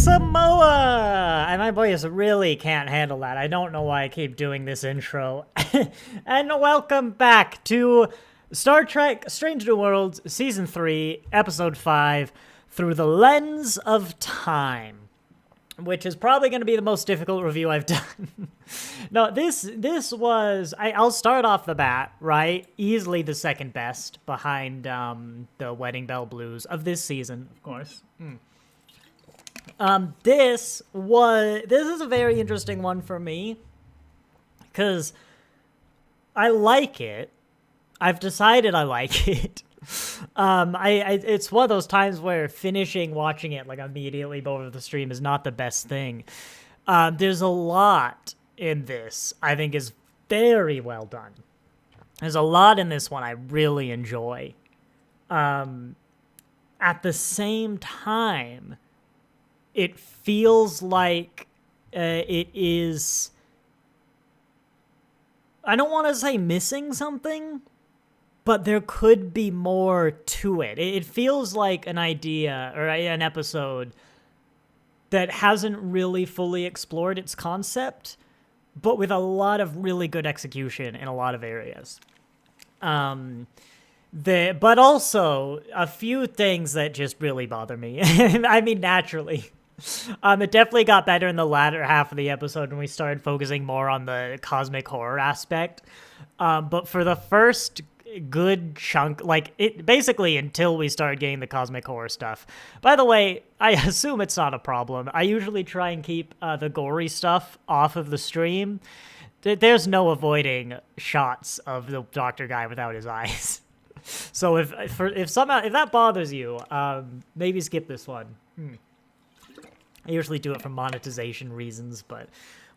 Samoa! And my voice really can't handle that. I don't know why I keep doing this intro. And welcome back to Star Trek Strange New Worlds Season 3, Episode 5, Through the Lens of Time. Which is probably going to be the most difficult review I've done. No, this was... I'll start off the bat, right? Easily the second best behind the Wedding Bell Blues of this season, of course. This is a very interesting one for me because I like it. I've decided I like it. It's one of those times where watching it like immediately over the stream is not the best thing. There's a lot in this I think is very well done. There's a lot in this one I really enjoy. At the same time, it feels like it is... I don't want to say missing something, but there could be more to it. It feels like an idea or an episode that hasn't really fully explored its concept, but with a lot of really good execution in a lot of areas. But also a few things that just really bother me. I mean, naturally. It definitely got better in the latter half of the episode when we started focusing more on the cosmic horror aspect. But for the first good chunk, like it basically until we started getting the cosmic horror stuff. By the way, I assume it's not a problem. I usually try and keep the gory stuff off of the stream. There's no avoiding shots of the doctor guy without his eyes. So if that bothers you, maybe skip this one. I usually do it for monetization reasons, but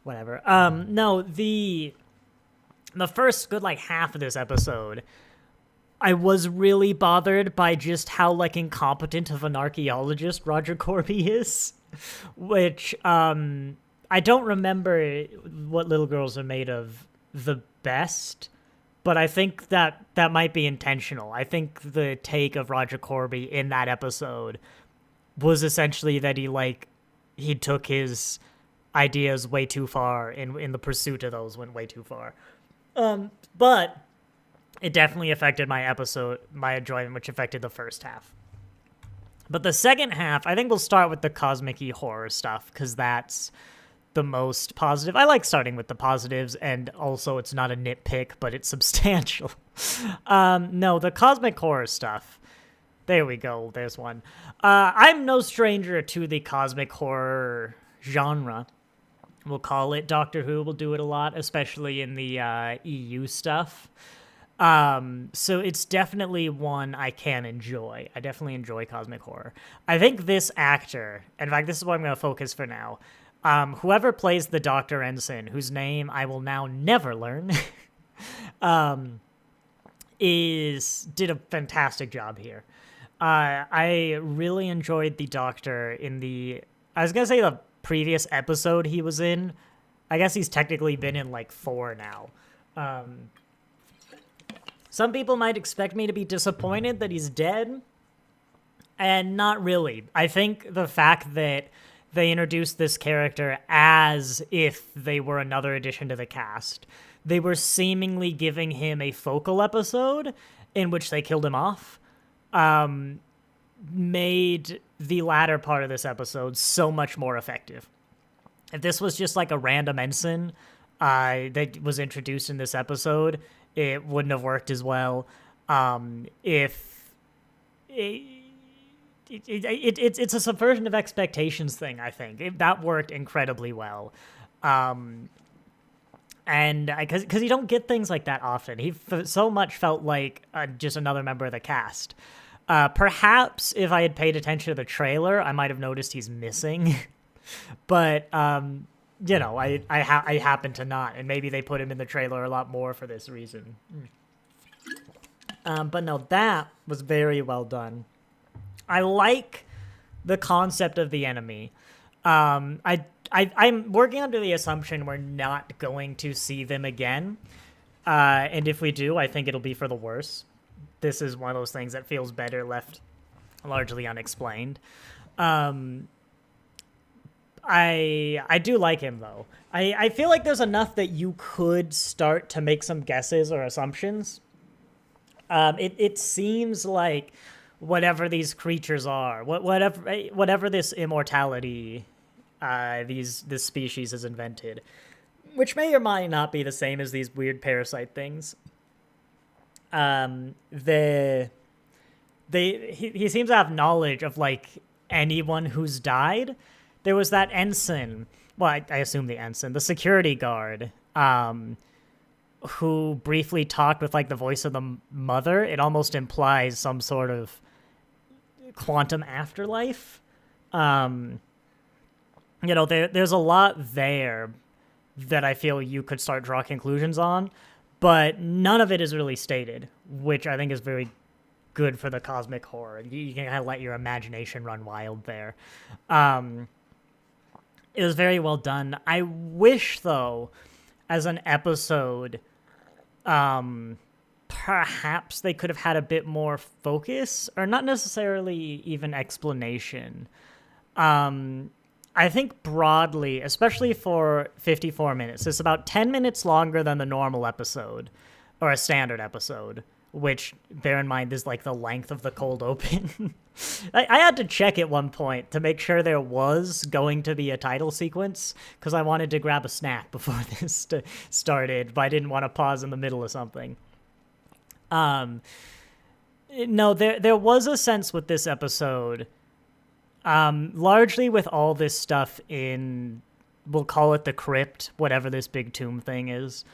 whatever. No, the first good like half of this episode, I was really bothered by just how like incompetent of an archaeologist Roger Corby is, which I don't remember what Little Girls Are Made Of the best, but I think that might be intentional. I think the take of Roger Corby in that episode was essentially that he took his ideas way too far in the pursuit of those, went way too far. But it definitely affected my enjoyment, which affected the first half. But the second half, I think we'll start with the cosmic-y horror stuff, because that's the most positive. I like starting with the positives, and also it's not a nitpick, but it's substantial. No, the cosmic horror stuff. There we go, there's one. I'm no stranger to the cosmic horror genre. We'll call it. Doctor Who will do it a lot, especially in the EU stuff. So it's definitely one I can enjoy. I definitely enjoy cosmic horror. I think this actor, in fact, this is what I'm going to focus for now. Whoever plays the Dr. Ensign, whose name I will now never learn, did a fantastic job here. I really enjoyed the Doctor I was going to say the previous episode he was in. I guess he's technically been in like 4 now. Some people might expect me to be disappointed that he's dead, and not really. I think the fact that they introduced this character as if they were another addition to the cast, they were seemingly giving him a focal episode in which they killed him off, made the latter part of this episode so much more effective. If this was just like a random ensign that was introduced in this episode, it wouldn't have worked as well. It's a subversion of expectations thing, I think. That worked incredibly well. And because you don't get things like that often. He so much felt like just another member of the cast. Perhaps if I had paid attention to the trailer, I might have noticed he's missing. But, I happen to not. And maybe they put him in the trailer a lot more for this reason. But no, that was very well done. I like the concept of the enemy. I'm working under the assumption we're not going to see them again. And if we do, I think it'll be for the worse. This is one of those things that feels better left largely unexplained. I do like him though. I feel like there's enough that you could start to make some guesses or assumptions. It seems like whatever these creatures are, whatever this immortality, this species has invented, which may or might not be the same as these weird parasite things. The he seems to have knowledge of like anyone who's died. There was that ensign. Well, I assume the ensign, the security guard, who briefly talked with like the voice of the mother. It almost implies some sort of quantum afterlife. There's a lot there that I feel you could start draw conclusions on, but none of it is really stated, which I think is very good for the cosmic horror. You can kind of let your imagination run wild there. It was very well done. I wish, though, as an episode, perhaps they could have had a bit more focus, or not necessarily even explanation. I think broadly, especially for 54 minutes, it's about 10 minutes longer than the normal episode, or a standard episode, which, bear in mind, is like the length of the cold open. I had to check at one point to make sure there was going to be a title sequence, because I wanted to grab a snack before this started, but I didn't want to pause in the middle of something. No, there was a sense with this episode, largely with all this stuff in, we'll call it the crypt, whatever this big tomb thing is.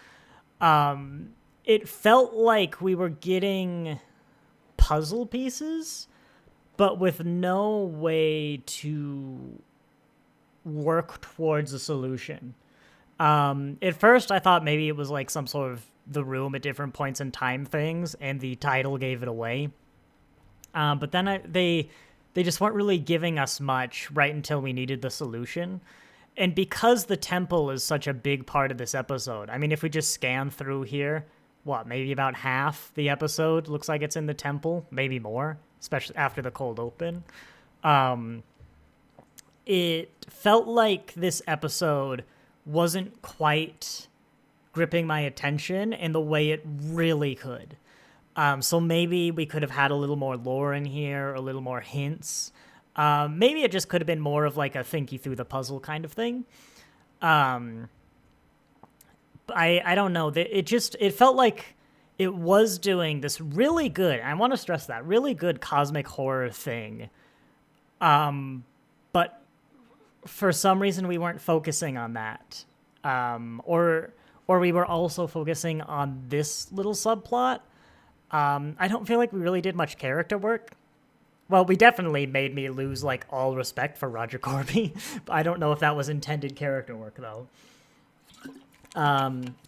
It felt like we were getting puzzle pieces, but with no way to work towards a solution. At first, I thought maybe it was like some sort of the room at different points in time things, and the title gave it away. But then they just weren't really giving us much right until we needed the solution. And because the temple is such a big part of this episode, I mean, if we just scan through here, maybe about half the episode looks like it's in the temple, maybe more, especially after the cold open. It felt like this episode wasn't quite gripping my attention in the way it really could. So maybe we could have had a little more lore in here, a little more hints. Maybe it just could have been more of like a think you through the puzzle kind of thing. I don't know. It felt like it was doing this really good, I want to stress that, really good cosmic horror thing. But for some reason we weren't focusing on that. Or we were also focusing on this little subplot. I don't feel like we really did much character work. Well, we definitely made me lose like all respect for Roger Corby. I don't know if that was intended character work though.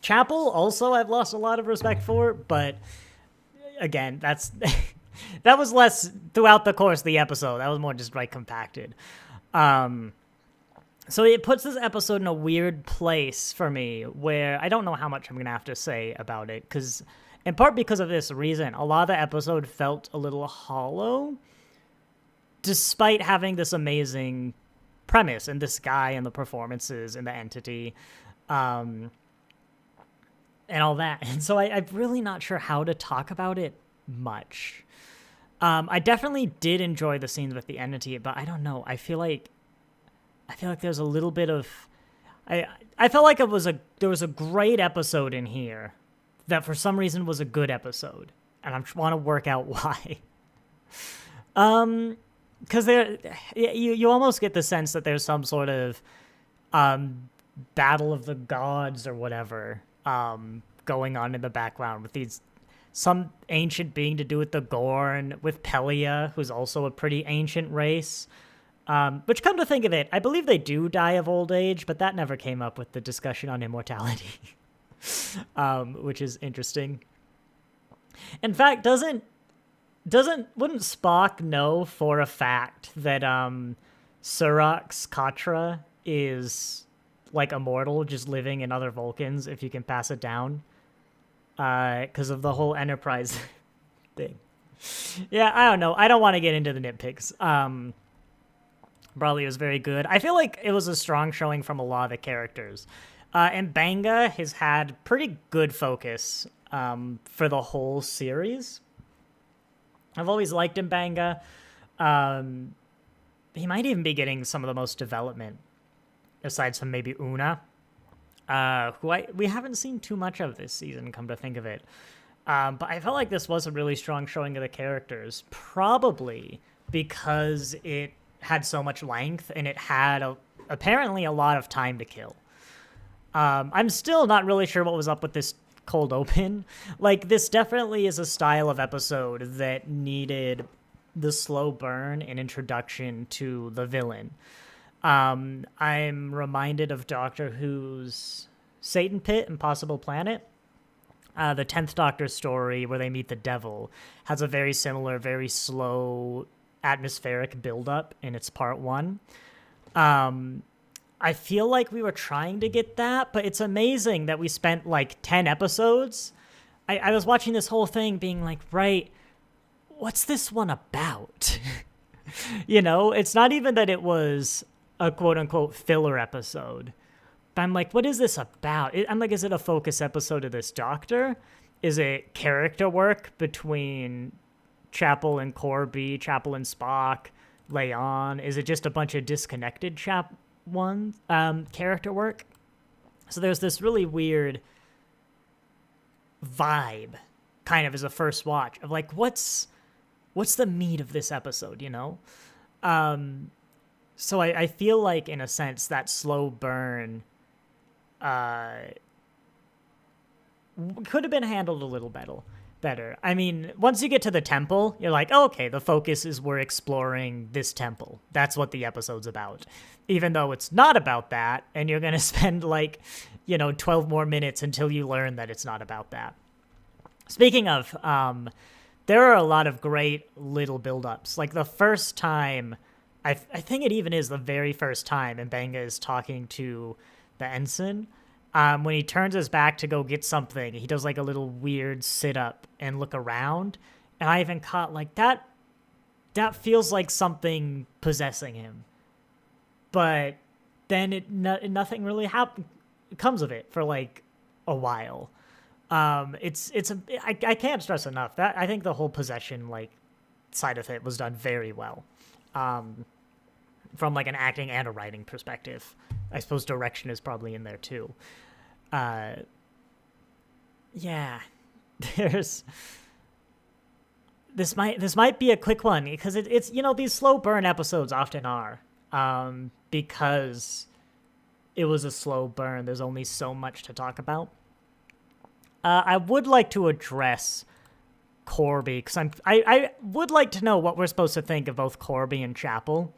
Chapel also I've lost a lot of respect for, but again, that was less throughout the course of the episode. That was more just like compacted. So it puts this episode in a weird place for me where I don't know how much I'm going to have to say about it, because in part because of this reason, a lot of the episode felt a little hollow, despite having this amazing premise and this guy and the performances and the entity. And all that. And so I'm really not sure how to talk about it much. I definitely did enjoy the scenes with the entity, but I don't know. I feel like there's a little bit of... I felt like there was a great episode in here that for some reason was a good episode. And I want to work out why. Because you almost get the sense that there's some sort of... battle of the gods or whatever going on in the background with some ancient being to do with the Gorn, with Pelia, who's also a pretty ancient race. Which, come to think of it, I believe they do die of old age, but that never came up with the discussion on immortality. Which is interesting. In fact, wouldn't Spock know for a fact that Surak's Katra is like immortal, just living in other Vulcans if you can pass it down? Because of the whole Enterprise thing. Yeah, I don't know. I don't want to get into the nitpicks. Broly was very good. I feel like it was a strong showing from a lot of the characters. And Banga has had pretty good focus for the whole series. I've always liked him, Banga. He might even be getting some of the most development, aside from maybe Una, who we haven't seen too much of this season, come to think of it. But I felt like this was a really strong showing of the characters, probably because it had so much length and it had apparently a lot of time to kill. I'm still not really sure what was up with this cold open. Like, this definitely is a style of episode that needed the slow burn and introduction to the villain. I'm reminded of Doctor Who's Satan Pit, Impossible Planet. The 10th Doctor story where they meet the devil has a very similar, very slow atmospheric buildup in its part 1. I feel like we were trying to get that, but it's amazing that we spent like 10 episodes. I was watching this whole thing being like, right, what's this one about? You know, it's not even that it was a quote-unquote filler episode. But I'm like, what is this about? I'm like, is it a focus episode of this Doctor? Is it character work between Chapel and Corby, Chapel and Spock, Leon? Is it just a bunch of disconnected character work? So there's this really weird vibe, kind of as a first watch, of like, what's the meat of this episode, you know? So I feel like, in a sense, that slow burn could have been handled a little better. I mean, once you get to the temple, you're like, oh, okay, the focus is we're exploring this temple. That's what the episode's about. Even though it's not about that, and you're going to spend, 12 more minutes until you learn that it's not about that. Speaking of, there are a lot of great little build-ups. Like, the first time, I think it even is the very first time, and Banga is talking to the ensign. When he turns his back to go get something, he does like a little weird sit-up and look around. And I even caught like that feels like something possessing him. But then nothing really comes of it for like a while. I can't stress enough that I think the whole possession like side of it was done very well. From like an acting and a writing perspective. I suppose direction is probably in there too. Yeah, this might be a quick one because it's these slow burn episodes often are, because it was a slow burn. There's only so much to talk about. I would like to address Corby because I would like to know what we're supposed to think of both Corby and Chapel.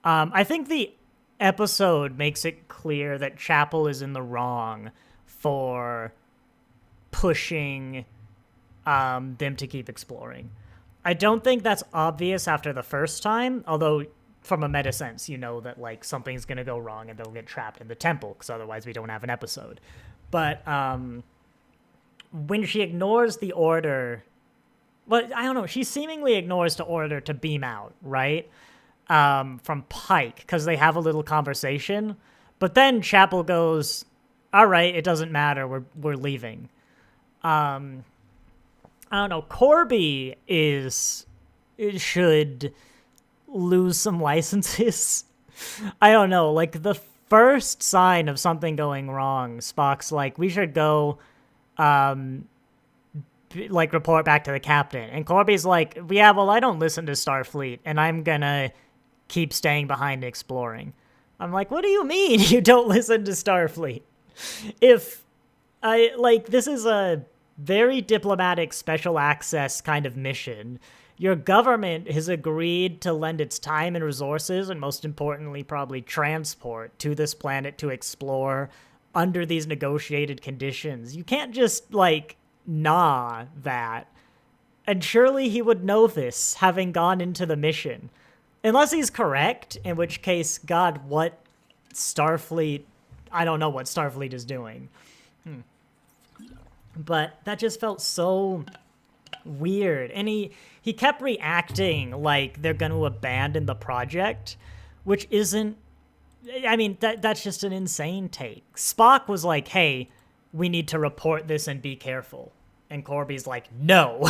I think the episode makes it clear that Chapel is in the wrong for pushing them to keep exploring. I don't think that's obvious after the first time, although from a meta sense, you know that like something's going to go wrong and they'll get trapped in the temple because otherwise we don't have an episode. But when she ignores the order, well, I don't know, she seemingly ignores the order to beam out, right? From Pike, because they have a little conversation. But then Chapel goes, all right, it doesn't matter, we're leaving. I don't know, Corby should lose some licenses. I don't know, like the first sign of something going wrong, Spock's like, we should go, report back to the captain. And Corby's like, yeah, well, I don't listen to Starfleet, and I'm gonna keep staying behind exploring. I'm like, what do you mean you don't listen to Starfleet? This is a very diplomatic special access kind of mission. Your government has agreed to lend its time and resources, and most importantly, probably transport to this planet to explore under these negotiated conditions. You can't just, gnaw that. And surely he would know this, having gone into the mission. Unless he's correct, in which case, God, what Starfleet... I don't know what Starfleet is doing. But that just felt so weird. And he kept reacting like they're going to abandon the project, which isn't, I mean, that's just an insane take. Spock was like, hey, we need to report this and be careful. And Corby's like, no.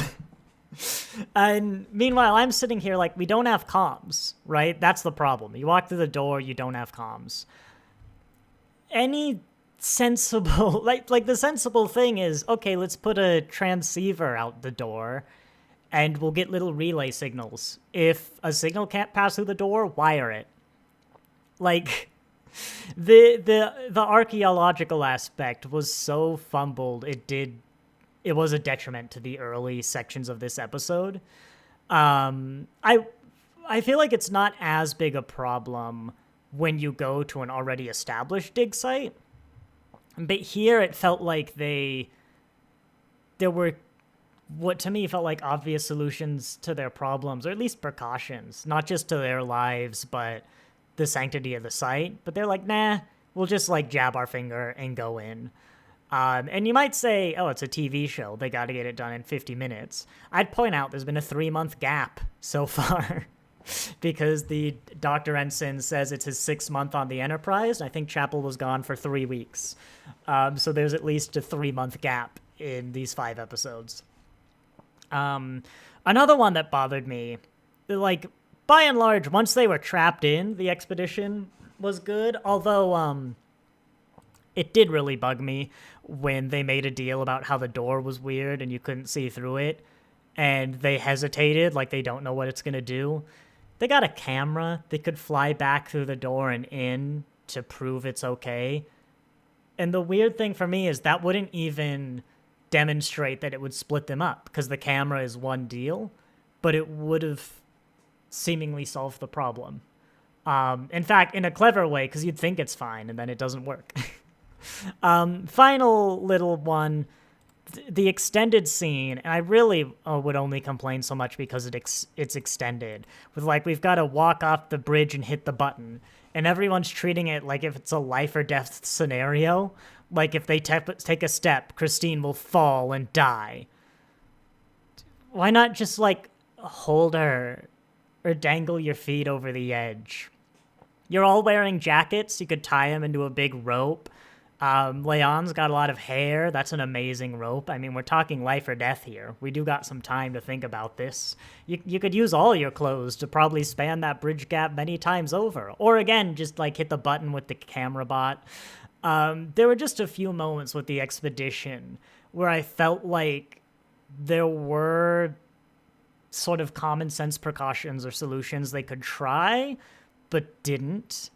And meanwhile, I'm sitting here like, we don't have comms, right? That's the problem. You walk through the door, you don't have comms. Any sensible, like the sensible thing is, okay, let's put a transceiver out the door and we'll get little relay signals. If a signal can't pass through the door, wire it. Like, the archaeological aspect was so fumbled, it was a detriment to the early sections of this episode. I feel like it's not as big a problem when you go to an already established dig site. But here it felt like there were what to me felt like obvious solutions to their problems, or at least precautions, not just to their lives, but the sanctity of the site. But they're like, nah, we'll just like jab our finger and go in. And you might say, oh, it's a TV show. They got to get it done in 50 minutes. I'd point out there's been a 3-month gap so far because the Dr. Ensign says it's his 6th month on the Enterprise. I think Chapel was gone for 3 weeks. So there's at least a 3-month gap in these 5 episodes. Another one that bothered me, like, by and large, once they were trapped in, the expedition was good, although it did really bug me when they made a deal about how the door was weird and you couldn't see through it, and they hesitated, like they don't know what it's going to do. They got a camera. They could fly back through the door and in to prove it's okay. And the weird thing for me is that wouldn't even demonstrate that it would split them up, because the camera is one deal, but it would have seemingly solved the problem. In fact, in a clever way, because you'd think it's fine, and then it doesn't work. Final little one, the extended scene, and I really would only complain so much because it's extended, with like, we've got to walk off the bridge and hit the button, and everyone's treating it like if it's a life or death scenario, like if they take a step, Christine will fall and die. Why not just like hold her or dangle your feet over the edge? You're all wearing jackets, you could tie them into a big rope. Leon's got a lot of hair. That's an amazing rope. I mean, we're talking life or death here. We do got some time to think about this. You could use all your clothes to probably span that bridge gap many times over. Or again, just like hit the button with the camera bot. There were just a few moments with the expedition where I felt like there were sort of common sense precautions or solutions they could try, but didn't.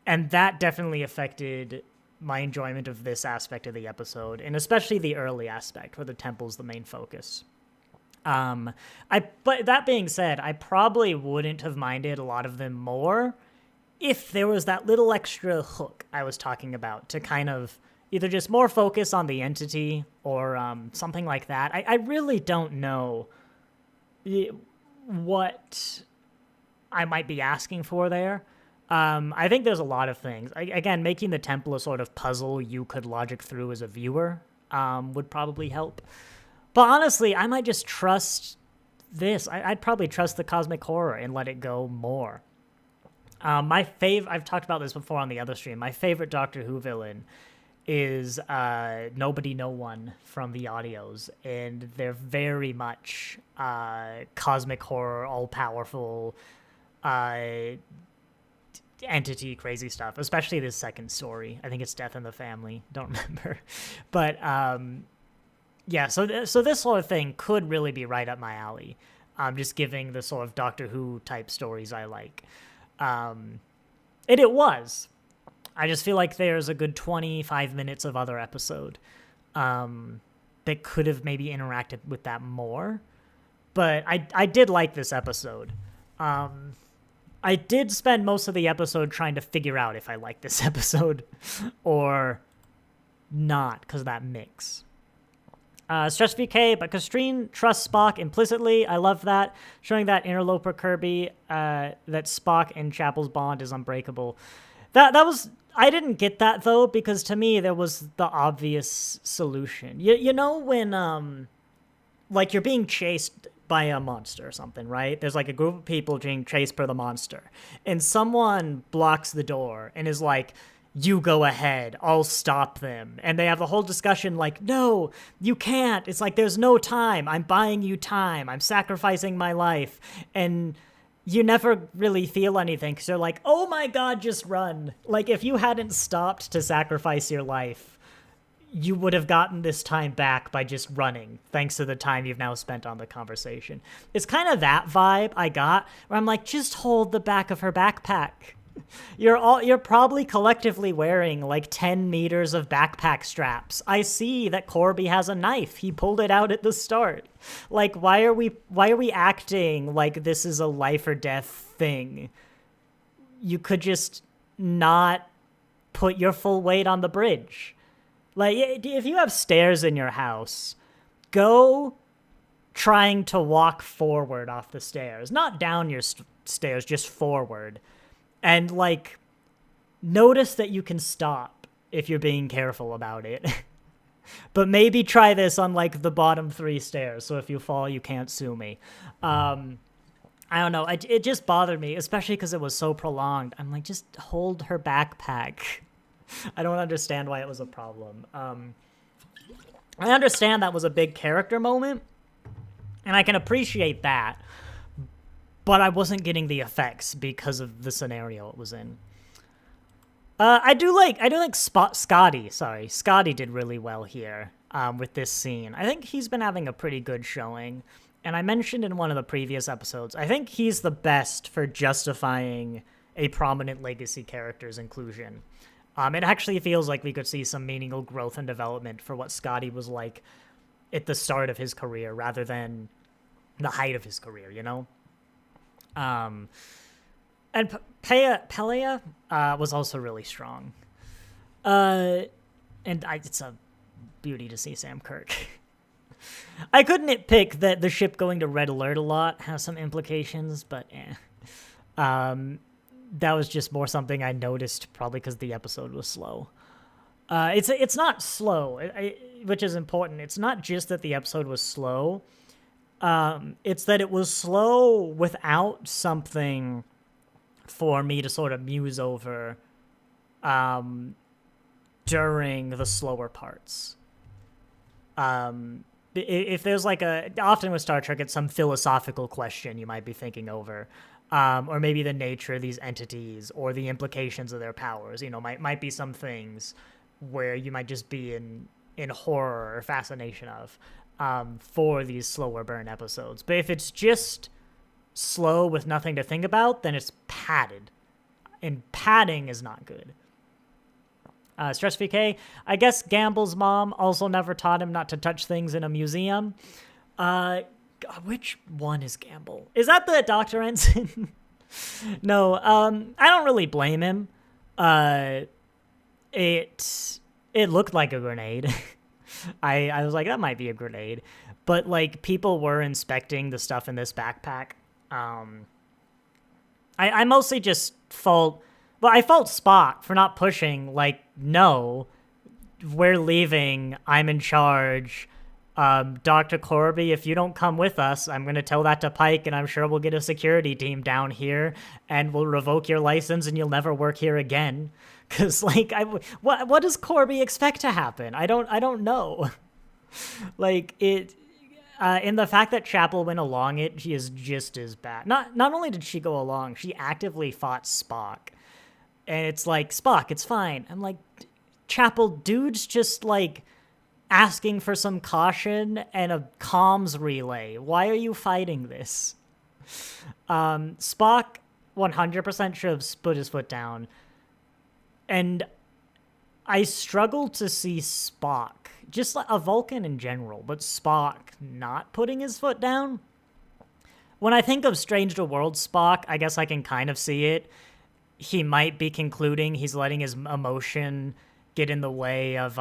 And that definitely affected my enjoyment of this aspect of the episode, and especially the early aspect where the temple's the main focus. But that being said, I probably wouldn't have minded a lot of them more if there was that little extra hook I was talking about to kind of either just more focus on the entity or something like that. I really don't know what I might be asking for there. I think there's a lot of things. Again, making the temple a sort of puzzle you could logic through as a viewer would probably help. But honestly, I might just trust this. I'd probably trust the cosmic horror and let it go more. I've talked about this before on the other stream. My favorite Doctor Who villain is Nobody No One from the audios, and they're very much cosmic horror, all-powerful entity, crazy stuff, especially this second story. I think it's Death in the Family. Don't remember. But yeah, so this sort of thing could really be right up my alley. Just giving the sort of Doctor Who type stories I like. And it was. I just feel like there's a good 25 minutes of other episode that could have maybe interacted with that more. But I did like this episode. I did spend most of the episode trying to figure out if I liked this episode or not, because of that mix. Stress VK, but Christine trusts Spock implicitly. I love that. Showing that interloper Kirby, that Spock and Chapel's bond is unbreakable. That was... I didn't get that, though, because to me there was the obvious solution. You know when like you're being chased by a monster or something, right? There's like a group of people being chased by the monster, and someone blocks the door and is like, you go ahead, I'll stop them. And they have a whole discussion like, no, you can't. It's like, there's no time. I'm buying you time. I'm sacrificing my life. And you never really feel anything because you're like, oh my God, just run. Like, if you hadn't stopped to sacrifice your life, you would have gotten this time back by just running, thanks to the time you've now spent on the conversation. It's kind of that vibe I got, where I'm like, just hold the back of her backpack. You're probably collectively wearing like 10 meters of backpack straps. I see that Corby has a knife. He pulled it out at the start. Like, why are we acting like this is a life or death thing? You could just not put your full weight on the bridge. Like, if you have stairs in your house, go trying to walk forward off the stairs, not down your stairs, just forward. And, like, notice that you can stop if you're being careful about it. But maybe try this on, like, the bottom 3 stairs, so if you fall, you can't sue me. I don't know. It just bothered me, especially because it was so prolonged. I'm like, just hold her backpack. I don't understand why it was a problem. I understand that was a big character moment, and I can appreciate that. But I wasn't getting the effects because of the scenario it was in. I do like Scotty. Sorry, Scotty did really well here with this scene. I think he's been having a pretty good showing. And I mentioned in one of the previous episodes, I think he's the best for justifying a prominent legacy character's inclusion. It actually feels like we could see some meaningful growth and development for what Scotty was like at the start of his career rather than the height of his career, you know? And Pelea was also really strong. It's a beauty to see Sam Kirk. I could nitpick that the ship going to red alert a lot has some implications, but that was just more something I noticed probably because the episode was slow. It's not slow, which is important. It's not just that the episode was slow. It's that it was slow without something for me to sort of muse over during the slower parts. If there's like often with Star Trek, it's some philosophical question you might be thinking over, or maybe the nature of these entities or the implications of their powers, you know, might be some things where you might just be in horror or fascination of. For these slower burn episodes. But if it's just slow with nothing to think about, then it's padded. And padding is not good. Stress VK, I guess Gamble's mom also never taught him not to touch things in a museum. Which one is Gamble? Is that the Dr. Ensign? No, I don't really blame him. It looked like a grenade. I was like, that might be a grenade. But, like, people were inspecting the stuff in this backpack. I mostly just fault Spock for not pushing, like, no, we're leaving, I'm in charge. Dr. Corby, if you don't come with us, I'm going to tell that to Pike, and I'm sure we'll get a security team down here, and we'll revoke your license, and you'll never work here again. Because, like, what does Corby expect to happen? I don't know. Like, in the fact that Chapel went along it, she is just as bad. Not only did she go along, she actively fought Spock. And it's like, Spock, it's fine. I'm like, Chapel, dude's just, like, asking for some caution and a comms relay. Why are you fighting this? Spock 100% should have put his foot down. And I struggle to see Spock, just like a Vulcan in general, but Spock not putting his foot down. When I think of Strange New Worlds Spock, I guess I can kind of see it. He might be concluding he's letting his emotion get in the way of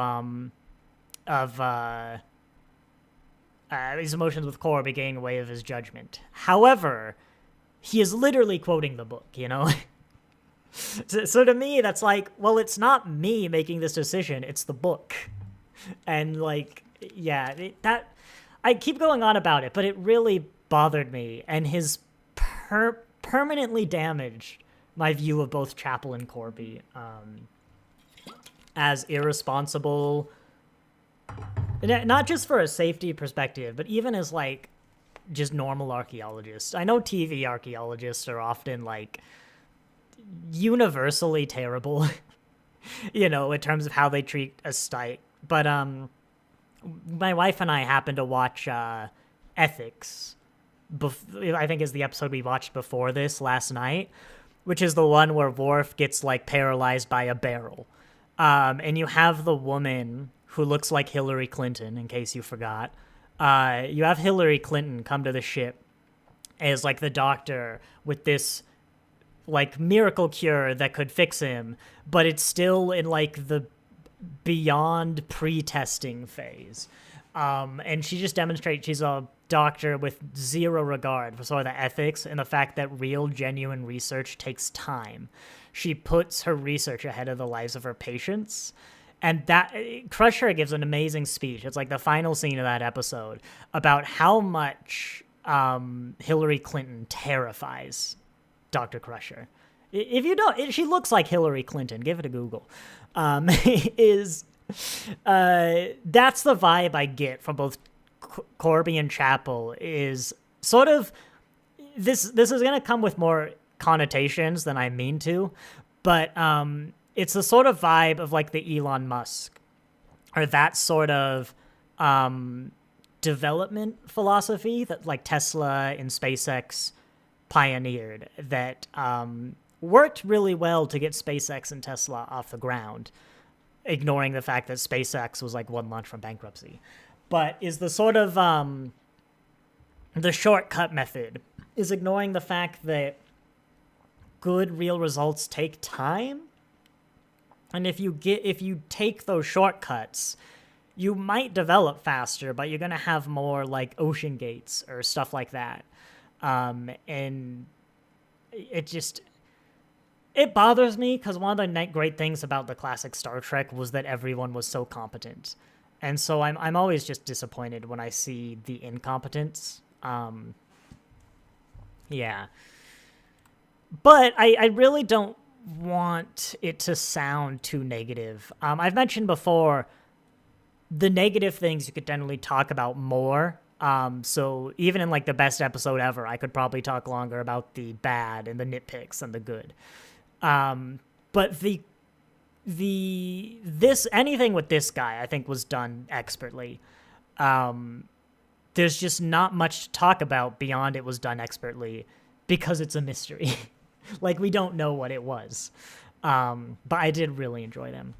his emotions with Corby getting in the way of his judgment. However, he is literally quoting the book, you know? So to me, that's like, well, it's not me making this decision, it's the book. And, like, yeah, I keep going on about it, but it really bothered me, and his permanently damaged my view of both Chapel and Corby as irresponsible, not just for a safety perspective, but even as like just normal archaeologists. I know TV archaeologists are often like universally terrible, in terms of how they treat a site. But my wife and I happened to watch Ethics. I think is the episode we watched before this last night, which is the one where Worf gets like paralyzed by a barrel. And you have the woman who looks like Hillary Clinton, in case you forgot. You have Hillary Clinton come to the ship as like the doctor with this like miracle cure that could fix him, but it's still in like the beyond pre-testing phase. And she just demonstrates she's a doctor with zero regard for sort of the ethics and the fact that real, genuine research takes time. She puts her research ahead of the lives of her patients. And that Crusher gives an amazing speech. It's like the final scene of that episode about how much Hillary Clinton terrifies Dr. Crusher. If you don't, she looks like Hillary Clinton. Give it a Google. That's the vibe I get from both Corby and Chapel. Is sort of this is going to come with more connotations than I mean to, but it's the sort of vibe of like the Elon Musk or that sort of development philosophy that like Tesla and SpaceX pioneered that worked really well to get SpaceX and Tesla off the ground, ignoring the fact that SpaceX was like one launch from bankruptcy. But is the sort of the shortcut method is ignoring the fact that good real results take time. And if you take those shortcuts, you might develop faster, but you're going to have more like ocean gates or stuff like that. And it bothers me because one of the great things about the classic Star Trek was that everyone was so competent. And so I'm always just disappointed when I see the incompetence. Yeah. But I really don't want it to sound too negative. I've mentioned before the negative things you could generally talk about more. So even in like the best episode ever, I could probably talk longer about the bad and the nitpicks and the good. But anything with this guy, I think was done expertly. There's just not much to talk about beyond it was done expertly because it's a mystery. Like we don't know what it was. But I did really enjoy them.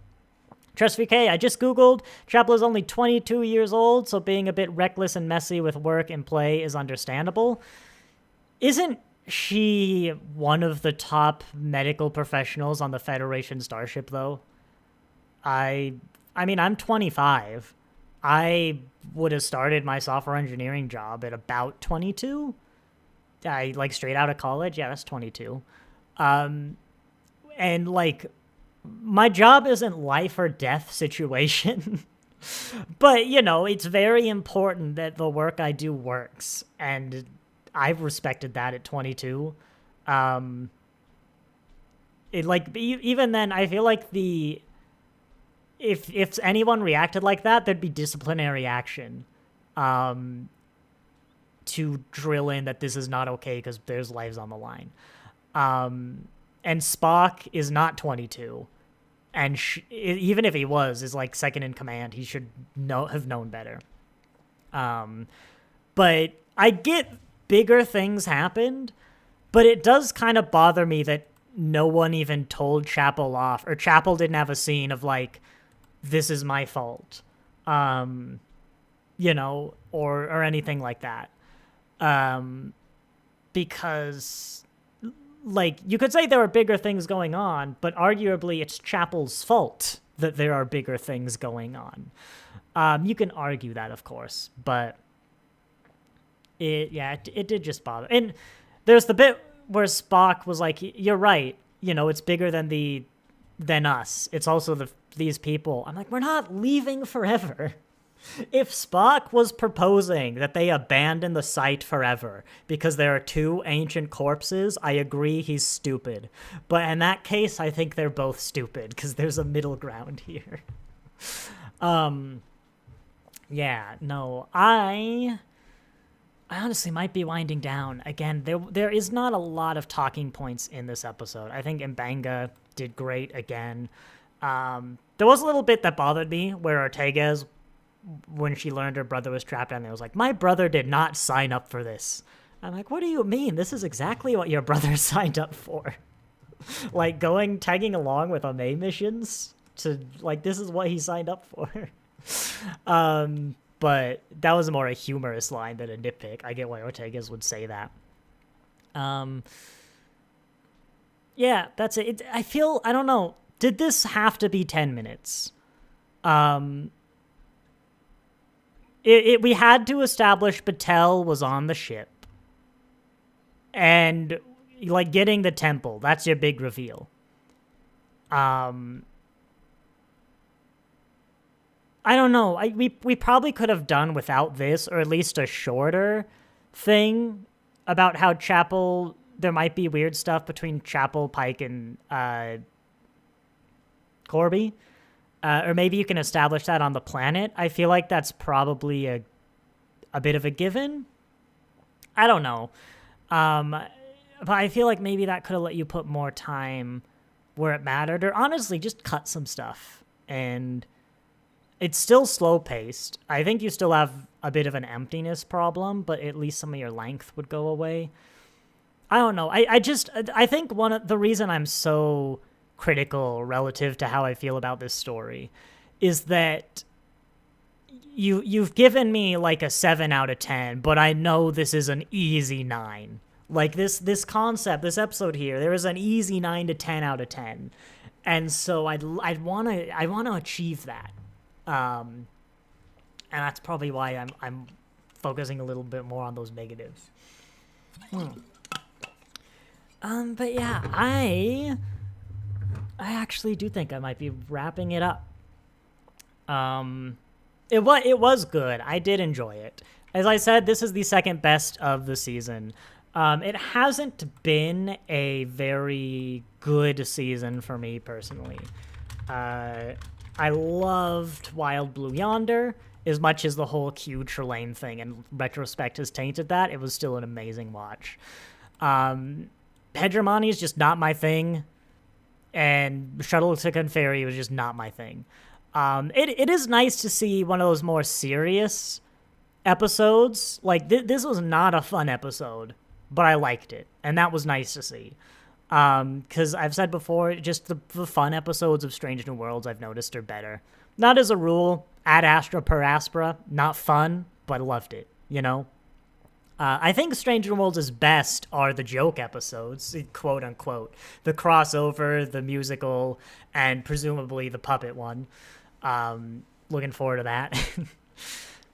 Trust VK, I just Googled. Chapel is only 22 years old, so being a bit reckless and messy with work and play is understandable. Isn't she one of the top medical professionals on the Federation starship, though? I mean, I'm 25. I would have started my software engineering job at about 22. I like straight out of college. Yeah, that's 22. And like my job isn't life or death situation, but it's very important that the work I do works. And I've respected that at 22. Even then I feel like if anyone reacted like that, there'd be disciplinary action, to drill in that this is not okay because there's lives on the line. And Spock is not 22, and even if he was, is like second in command. He should have known better. But I get bigger things happened, but it does kind of bother me that no one even told Chapel off, or Chapel didn't have a scene of like, this is my fault, or anything like that. Because like you could say there are bigger things going on, but arguably it's Chapel's fault that there are bigger things going on. You can argue that, of course, but it did just bother. And there's the bit where Spock was like, you're right, it's bigger than us. It's also these people. I'm like, we're not leaving forever. If Spock was proposing that they abandon the site forever because there are two ancient corpses, I agree he's stupid. But in that case, I think they're both stupid because there's a middle ground here. Yeah, no, I honestly might be winding down. Again, there is not a lot of talking points in this episode. I think M'Benga did great again. There was a little bit that bothered me where Ortega's, when she learned her brother was trapped down there, was like, my brother did not sign up for this. I'm like, what do you mean? This is exactly what your brother signed up for. Like, tagging along with Ame missions to, like, this is what he signed up for. But that was more a humorous line than a nitpick. I get why Ortega's would say that. Yeah, that's it. I don't know. Did this have to be 10 minutes? We had to establish Batel was on the ship. And, like, getting the temple, that's your big reveal. I don't know. We probably could have done without this, or at least a shorter thing about how Chapel, there might be weird stuff between Chapel, Pike, and Corby. Or maybe you can establish that on the planet. I feel like that's probably a bit of a given. I don't know. But I feel like maybe that could have let you put more time where it mattered, or honestly, just cut some stuff. And it's still slow-paced. I think you still have a bit of an emptiness problem, but at least some of your length would go away. I don't know. I think one of the reason I'm so critical relative to how I feel about this story is that you've given me like a 7 out of 10, but I know this is an easy 9. Like this concept, this episode here, there is an easy 9 to 10 out of 10. And so I want to achieve that. And that's probably why I'm focusing a little bit more on those negatives. But yeah, I actually do think I might be wrapping it up. It was good. I did enjoy it. As I said, this is the second best of the season. It hasn't been a very good season for me personally. I loved Wild Blue Yonder as much as the whole Q Trelane thing in retrospect has tainted that. It was still an amazing watch. Hegemony is just not my thing, and Shuttle to Conferi was just not my thing. It is nice to see one of those more serious episodes. Like, this was not a fun episode, but I liked it, and that was nice to see. Because I've said before, just the fun episodes of Strange New Worlds I've noticed are better. Not as a rule, Ad Astra per Aspera, not fun, but loved it, you know? I think Strange New Worlds' best are the joke episodes, quote unquote. The crossover, the musical, and presumably the puppet one. Looking forward to that.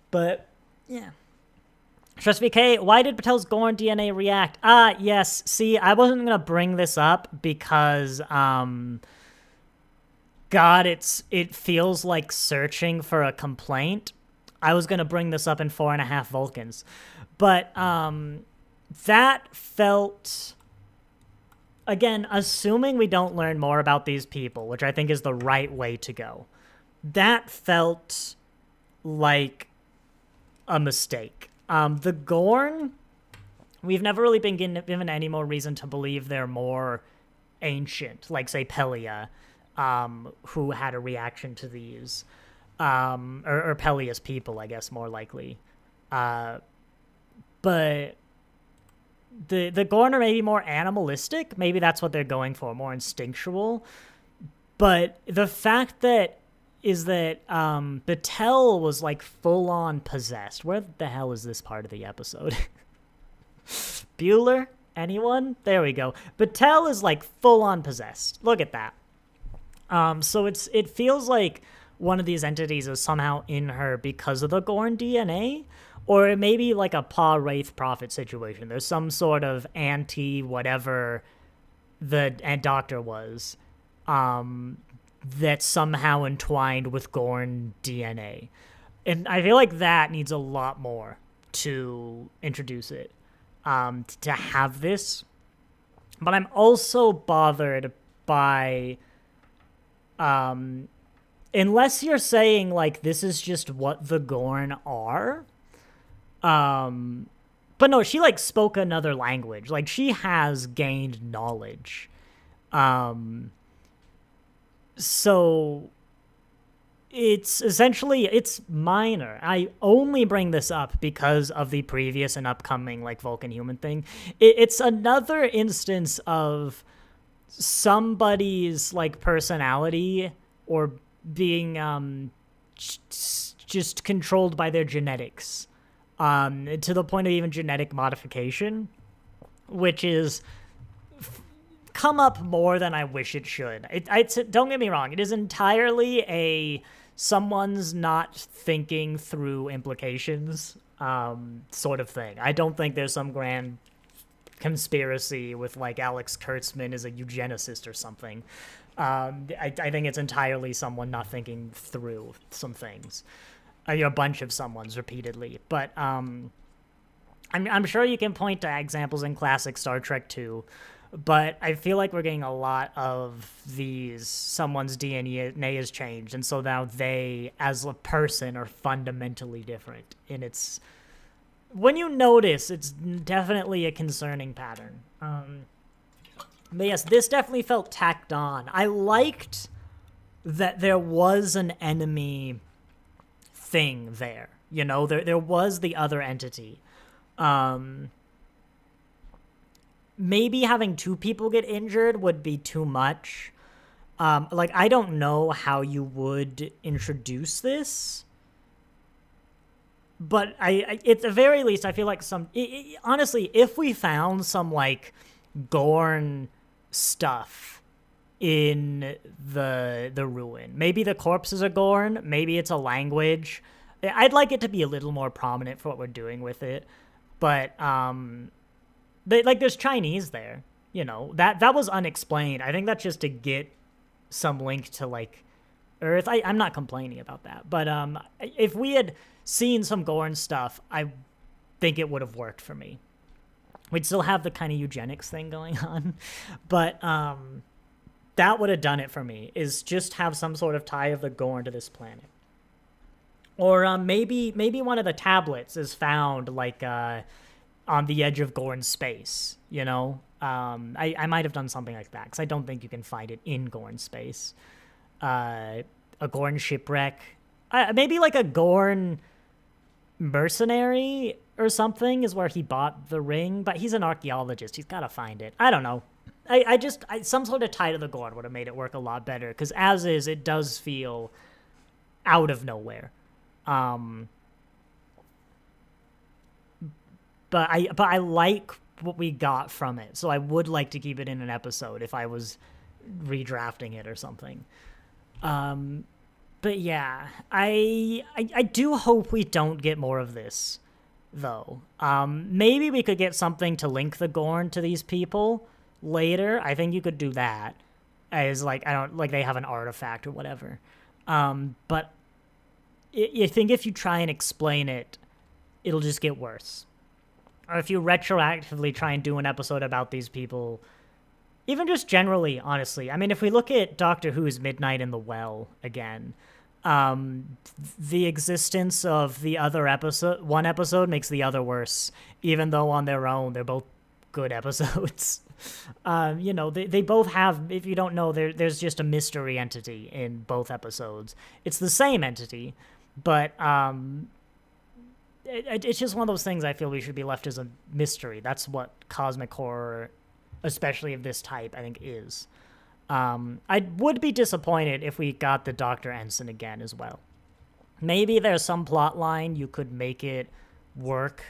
But, yeah. Trust VK, why did Patel's Gorn DNA react? Yes. See, I wasn't going to bring this up because, God, it feels like searching for a complaint. I was going to bring this up in 4.5 Vulcans. But, that felt, again, assuming we don't learn more about these people, which I think is the right way to go, that felt like a mistake. The Gorn, we've never really been given any more reason to believe they're more ancient, like, say, Pelia, who had a reaction to these, or Pelia's people, I guess, more likely. But the Gorn are maybe more animalistic. Maybe that's what they're going for, more instinctual. But the fact that Batel was like full on possessed. Where the hell is this part of the episode? Bueller? Anyone? There we go. Batel is like full on possessed. Look at that. So it feels like one of these entities is somehow in her because of the Gorn DNA. Or it may be like a Pa Wraith Prophet situation. There's some sort of anti-whatever the doctor was that's somehow entwined with Gorn DNA. And I feel like that needs a lot more to introduce it, to have this. But I'm also bothered by, unless you're saying, like, this is just what the Gorn are. But no, she, like, spoke another language. Like, she has gained knowledge. So it's essentially, it's minor. I only bring this up because of the previous and upcoming, like, Vulcan human thing. It's another instance of somebody's, like, personality or being just controlled by their genetics, to the point of even genetic modification, which is come up more than I wish it should. Don't get me wrong, it is entirely a someone's not thinking through implications sort of thing. I don't think there's some grand conspiracy with, like, Alex Kurtzman is a eugenicist or something. I think it's entirely someone not thinking through some things. A bunch of someone's repeatedly. But I'm sure you can point to examples in classic Star Trek too. But I feel like we're getting a lot of these, someone's DNA has changed, and so now they, as a person, are fundamentally different. And it's, when you notice, it's definitely a concerning pattern. But yes, this definitely felt tacked on. I liked that there was an enemy thing there. You know, there was the other entity. Maybe having two people get injured would be too much. Like, I don't know how you would introduce this. But at the very least, I feel like honestly, if we found some, like, Gorn stuff in the ruin, maybe the corpses are Gorn, maybe it's a language. I'd like it to be a little more prominent for what we're doing with it. But, there's Chinese there, you know, that was unexplained. I think that's just to get some link to, like, Earth. I'm not complaining about that, but if we had seen some Gorn stuff, I think it would have worked for me. We'd still have the kind of eugenics thing going on, but that would have done it for me, is just have some sort of tie of the Gorn to this planet. Or maybe one of the tablets is found, like, on the edge of Gorn space, you know? I might have done something like that, because I don't think you can find it in Gorn space. A Gorn shipwreck. Maybe, like, a Gorn mercenary or something is where he bought the ring, but he's an archaeologist. He's got to find it. I don't know. Some sort of tie to the Gorn would have made it work a lot better, because as is, it does feel out of nowhere. But I like what we got from it, so I would like to keep it in an episode if I was redrafting it or something. But yeah, I do hope we don't get more of this, though. Maybe we could get something to link the Gorn to these people later. I think you could do that, as, like, they have an artifact or whatever. But I think if you try and explain it, it'll just get worse. Or if you retroactively try and do an episode about these people, even just generally, honestly. I mean, if we look at Doctor Who's Midnight in the Well again, the existence of the other episode, one episode makes the other worse, even though on their own they're both good episodes. You know, they both have, if you don't know, there's just a mystery entity in both episodes. It's the same entity, but it's just one of those things I feel we should be left as a mystery. That's what cosmic horror, especially of this type, I think is. I would be disappointed if we got the Dr. Ensign again as well. Maybe there's some plot line you could make it work,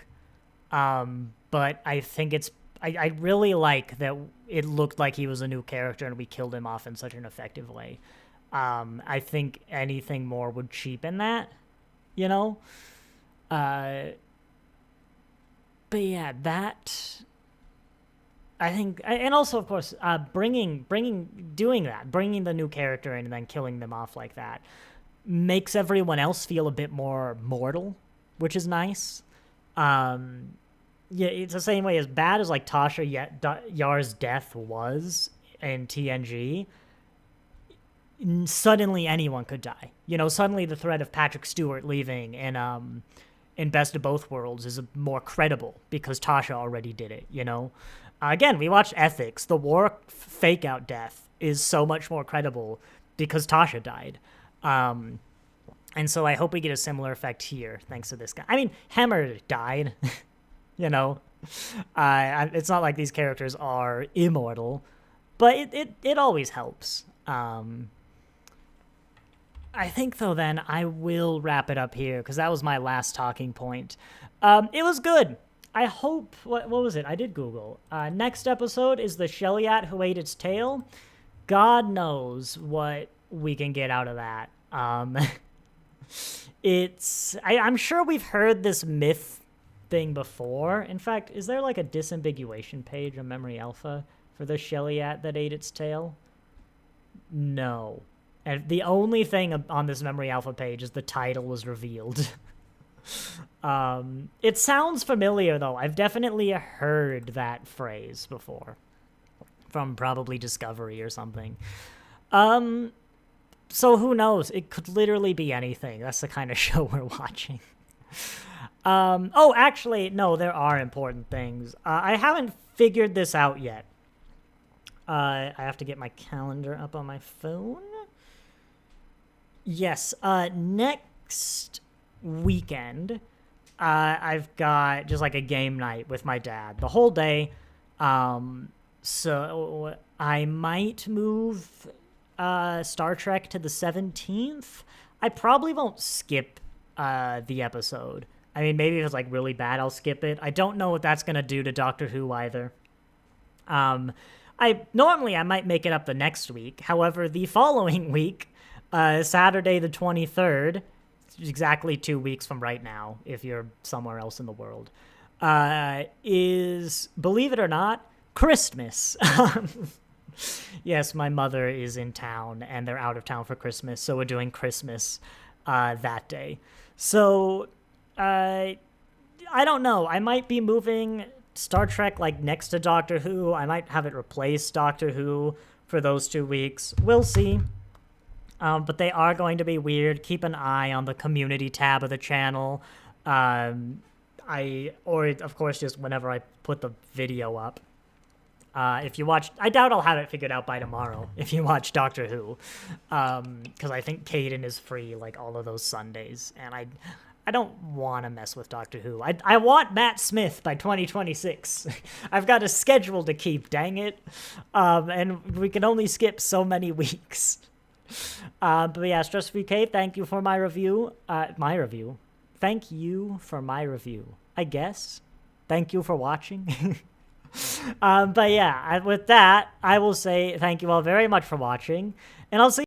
but I think I really like that it looked like he was a new character and we killed him off in such an effective way. I think anything more would cheapen that, you know? But yeah, that, I think, and also, of course, doing that, bringing the new character in and then killing them off like that. makes everyone else feel a bit more mortal, which is nice. Yeah, it's the same way, as bad as like Tasha Yar's death was in TNG. Suddenly anyone could die. Suddenly the threat of Patrick Stewart leaving in Best of Both Worlds is more credible because Tasha already did it. Again, we watched Ethics. The War fake out death is so much more credible because Tasha died. And so I hope we get a similar effect here thanks to this guy. I mean, Hammer died. It's not like these characters are immortal, but it always helps. I think, though, then I will wrap it up here because that was my last talking point. It was good. I hope... What was it? I did Google. Next episode is the Sehlat who ate its tail. God knows what we can get out of that. I'm sure we've heard this myth thing before. In fact, is there like a disambiguation page on Memory Alpha for the Sehlat that ate its tail? No. And the only thing on this Memory Alpha page is the title was revealed. It sounds familiar, though. I've definitely heard that phrase before. From probably Discovery or something. So who knows? It could literally be anything. That's the kind of show we're watching. Actually, no, there are important things. I haven't figured this out yet. I have to get my calendar up on my phone. Yes, next weekend, I've got just like a game night with my dad the whole day. So I might move Star Trek to the 17th. I probably won't skip the episode. I mean, maybe if it's like really bad, I'll skip it. I don't know what that's going to do to Doctor Who either. I might make it up the next week. However, the following week, Saturday the 23rd, exactly 2 weeks from right now, if you're somewhere else in the world, is, believe it or not, Christmas. Yes, my mother is in town, and they're out of town for Christmas, so we're doing Christmas that day. So, I don't know. I might be moving Star Trek like next to Doctor Who. I might have it replace Doctor Who for those 2 weeks. We'll see. But they are going to be weird. Keep an eye on the community tab of the channel. Of course, just whenever I put the video up. If you watch, I doubt I'll have it figured out by tomorrow if you watch Doctor Who. Because I think Caden is free like all of those Sundays. And I don't want to mess with Doctor Who. I want Matt Smith by 2026. I've got a schedule to keep, dang it. And we can only skip so many weeks. But yeah, Stress Free Cave, thank you for my review. Thank you for my review, I guess. Thank you for watching. But yeah, with that, I will say thank you all very much for watching, and I'll see